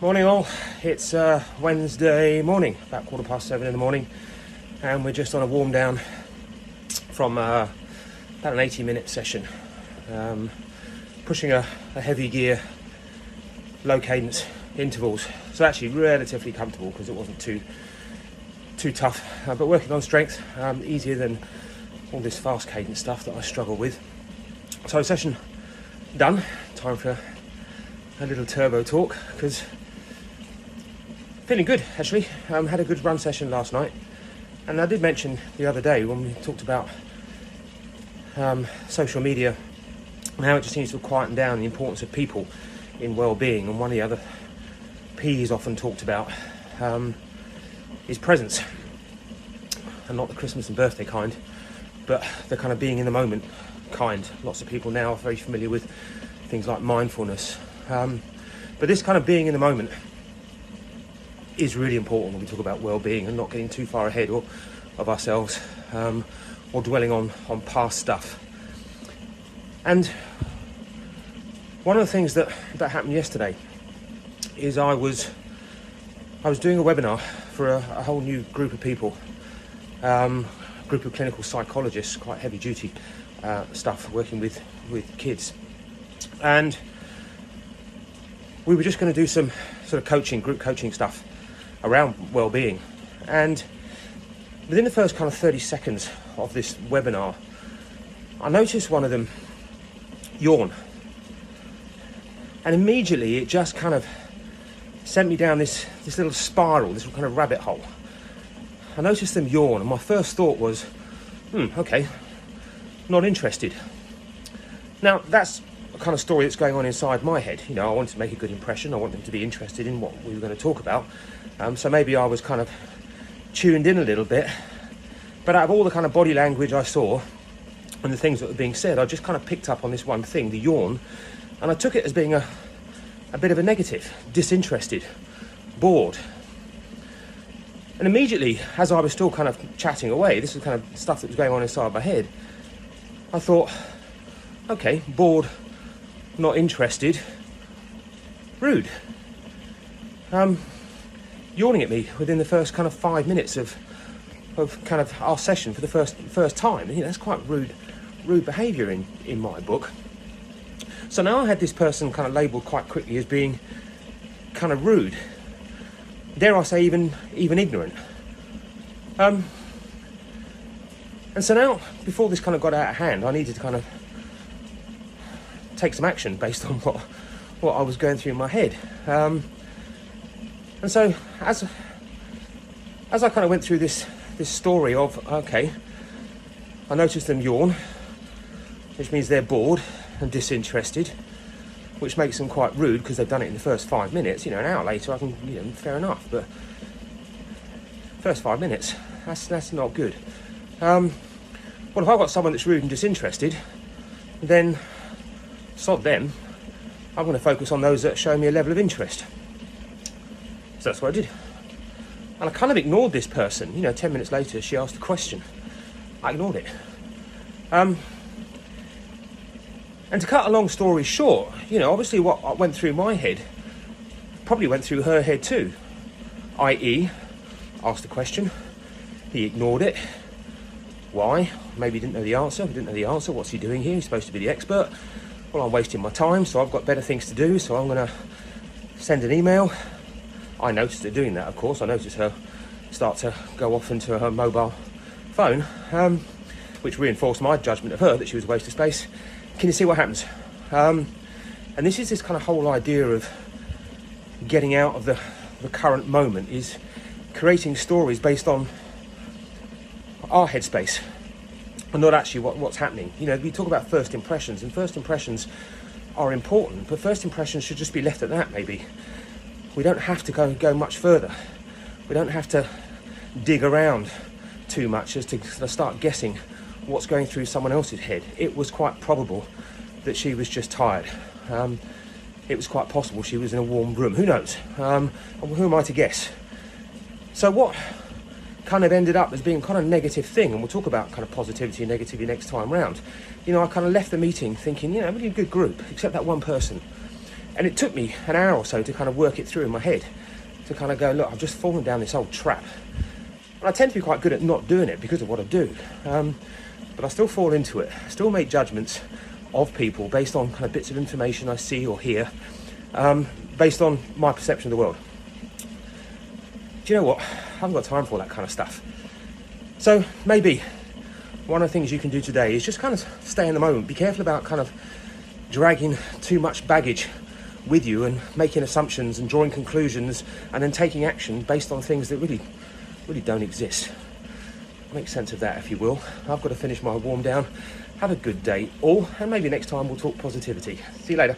Morning all, it's Wednesday morning, about 7:15 in the morning, and we're just on a warm down from about an 80-minute session, pushing a heavy gear, low cadence intervals, so actually relatively comfortable because it wasn't too tough, but working on strength, easier than all this fast cadence stuff that I struggle with. So session done, time for a little turbo talk, because feeling good actually. Had a good run session last night, and I did mention the other day when we talked about social media and how it just seems to have quietened down the importance of people in well-being, and one of the other P's often talked about is presence, and not the Christmas and birthday kind, but the kind of being in the moment kind. Lots of people now are very familiar with things like mindfulness, but this kind of being in the moment is really important when we talk about well-being, and not getting too far ahead of ourselves, or dwelling on past stuff. And one of the things that happened yesterday is I was doing a webinar for a whole new group of people, group of clinical psychologists, quite heavy duty stuff, working with kids, and we were just going to do some sort of group coaching stuff around well-being. And within the first kind of 30 seconds of this webinar, I noticed one of them yawn, and immediately it just kind of sent me down this little spiral, this kind of rabbit hole. I noticed them yawn, and my first thought was, okay, not interested. Now that's a kind of story that's going on inside my head. I wanted to make a good impression. I want them to be interested in what we were going to talk about. So maybe I was kind of tuned in a little bit, but out of all the kind of body language I saw and the things that were being said, I just kind of picked up on this one thing, the yawn, and I took it as being a bit of a negative, disinterested, bored. And immediately, as I was still kind of chatting away, this was kind of stuff that was going on inside my head, I thought, okay, bored, not interested, rude. Yawning at me within the first kind of 5 minutes of kind of our session for the first time. That's quite rude behaviour in my book. So now I had this person kind of labelled quite quickly as being kind of rude. Dare I say even ignorant. And so now, before this kind of got out of hand, I needed to kind of take some action based on what I was going through in my head. And so as I kind of went through this story of, okay, I noticed them yawn, which means they're bored and disinterested, which makes them quite rude because they've done it in the first 5 minutes. An hour later I can, fair enough, but first 5 minutes, that's not good. Well, if I've got someone that's rude and disinterested, then sod them. I'm going to focus on those that show me a level of interest. So that's what I did. And I kind of ignored this person. 10 minutes later, she asked a question. I ignored it. And to cut a long story short, obviously what went through my head probably went through her head too. I.e., asked a question, he ignored it. Why? Maybe he didn't know the answer. We didn't know the answer. What's he doing here? He's supposed to be the expert. Well, I'm wasting my time, so I've got better things to do, so I'm going to send an email. I noticed her doing that, of course. I noticed her start to go off into her mobile phone, which reinforced my judgment of her that she was a waste of space. Can you see what happens? And this is this kind of whole idea of getting out of the current moment, is creating stories based on our headspace and not actually what's happening. We talk about first impressions, and first impressions are important, but first impressions should just be left at that, maybe. We don't have to go much further. We don't have to dig around too much as to start guessing what's going through someone else's head. It was quite probable that she was just tired. It was quite possible she was in a warm room. Who knows? Who am I to guess? So what kind of ended up as being kind of negative thing, and we'll talk about kind of positivity and negativity next time round. I kind of left the meeting thinking, really a good group, except that one person And it took me an hour or so to kind of work it through in my head, to kind of go, look, I've just fallen down this old trap. And I tend to be quite good at not doing it because of what I do. But I still fall into it, still make judgments of people based on kind of bits of information I see or hear, based on my perception of the world. Do you know what? I haven't got time for all that kind of stuff. So maybe one of the things you can do today is just kind of stay in the moment. Be careful about kind of dragging too much baggage with you and making assumptions and drawing conclusions and then taking action based on things that really don't exist. Make sense of that, if you will. I've got to finish my warm down. Have a good day all, and maybe next time we'll talk positivity. See you later.